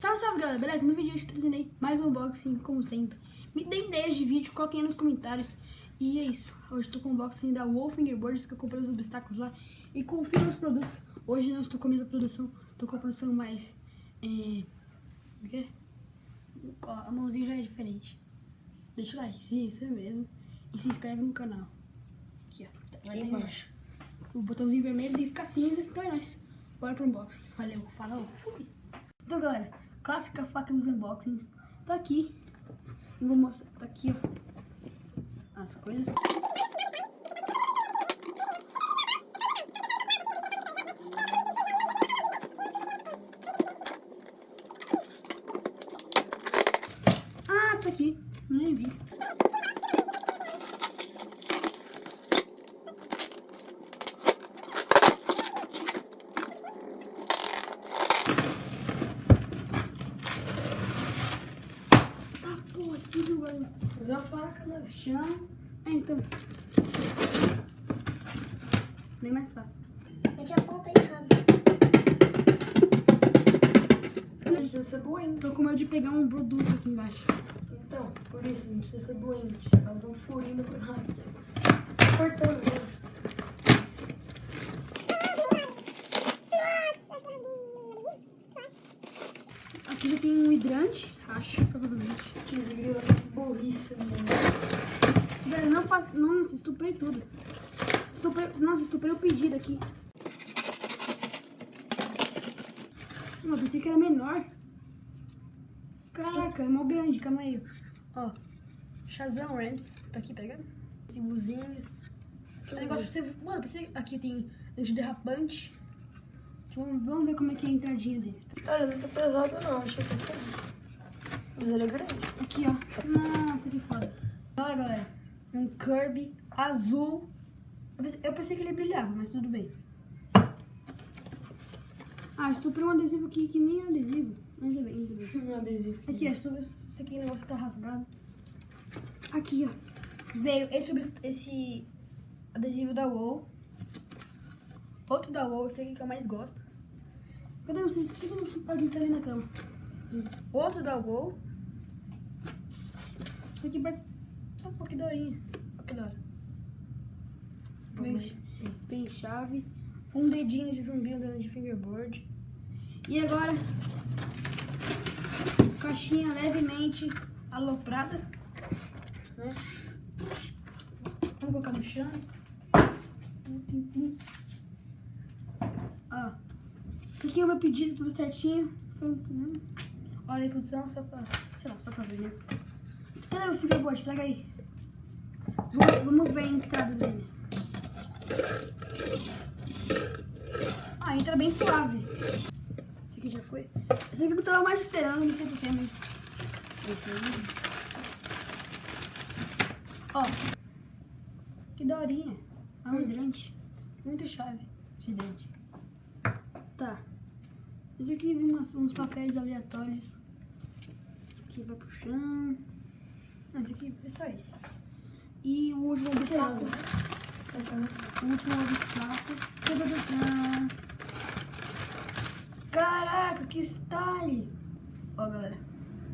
Salve, salve galera, beleza? No vídeo de hoje eu tô trazendo aí mais um unboxing, como sempre. Me deem ideias de vídeo, coloquem aí nos comentários. E é isso, hoje eu tô com o unboxing da Wolf Fingerboards, que eu comprei os obstáculos lá. E confira os produtos. Hoje não estou com a mesma produção, tô com a produção mais... o quê? A mãozinha já é diferente. Deixa o like, sim, isso é mesmo. E se inscreve no canal. Aqui, ó. Vai ter embaixo o botãozinho vermelho e fica cinza, então é nóis. Bora pro unboxing. Valeu, falou, fui. Então galera, clássica faca dos unboxings tá aqui. Eu vou mostrar, tá aqui ó, as coisas. Ah, tá aqui, nem vi. Pô, tudo vai usar a faca no chão. Então, bem mais fácil. Mete a ponta em casa. Não precisa ser doente. Tô com medo de pegar um produto aqui embaixo. Então, por isso, não precisa ser doente. Faz um furinho depois rasga. Cortando, né? Aqui já tem um hidrante, acho, provavelmente. Esse grilo é burrice, mano. Galera, não faço. Nossa, estuprei tudo. Nossa, estuprei o pedido aqui. Não, pensei que era menor. Caraca, é mó grande, calma aí. Ó, Shazam Ramps, tá aqui pegando? Esse buzinho. Esse negócio pra você. Mano, pensei. Aqui tem antiderrapante. Vamos ver como é que é a entradinha dele. Cara, não tá pesado não, achei que fosse assim. Mas ele é grande. Aqui, ó. Nossa, que foda. Olha, galera. Um Kirby azul. Eu pensei que ele brilhava, mas tudo bem. Ah, estuprei um adesivo aqui que nem é adesivo. Ainda bem, ainda bem. Um adesivo. Aqui, ó. Esse aqui, o negócio tá rasgado. Aqui, ó. Veio esse adesivo da WoW. Outro da WoW, esse aqui que eu mais gosto. Cadê vocês? Por que alguém tá ali na cama? Outro da WoW. Isso aqui parece... Ah, pô, que daorinha. Olha que da hora. Bem chave. Um dedinho de zumbi andando de fingerboard. E agora... caixinha levemente aloprada. Né? Vamos colocar no chão. Ó. Aqui é o meu pedido, tudo certinho. Olha aí, produção, só pra... sei lá, só pra ver mesmo. Cadê o fingerboard? Pega aí. Vamos ver a entrada dele. Ah, entra bem suave. Esse aqui já foi. Esse aqui que eu tava mais esperando, não sei o que é, mas... esse aí. Ó. Que daorinha. É um hidrante. Muito chave esse hidrante. Tá. Esse aqui vem uns papéis aleatórios. Aqui vai pro chão. Não, esse aqui é só esse. E o último obstáculo. O último obstáculo. Caraca, que style! Ó, galera.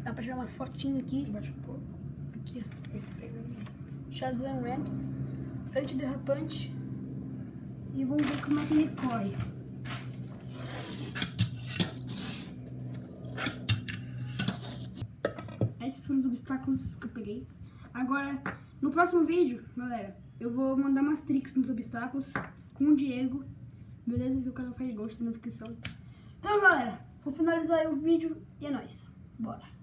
Dá pra tirar umas fotinhas aqui. Bate um pouco. Aqui, ó. Shazam Ramps. Antiderrapante. E vamos ver como é que ele corre. Esses são os obstáculos que eu peguei. Agora, no próximo vídeo, galera, eu vou mandar umas tricks nos obstáculos com o Diego. Beleza? Que o canal faz gosto na descrição. Então, galera, vou finalizar aí o vídeo e é nóis. Bora!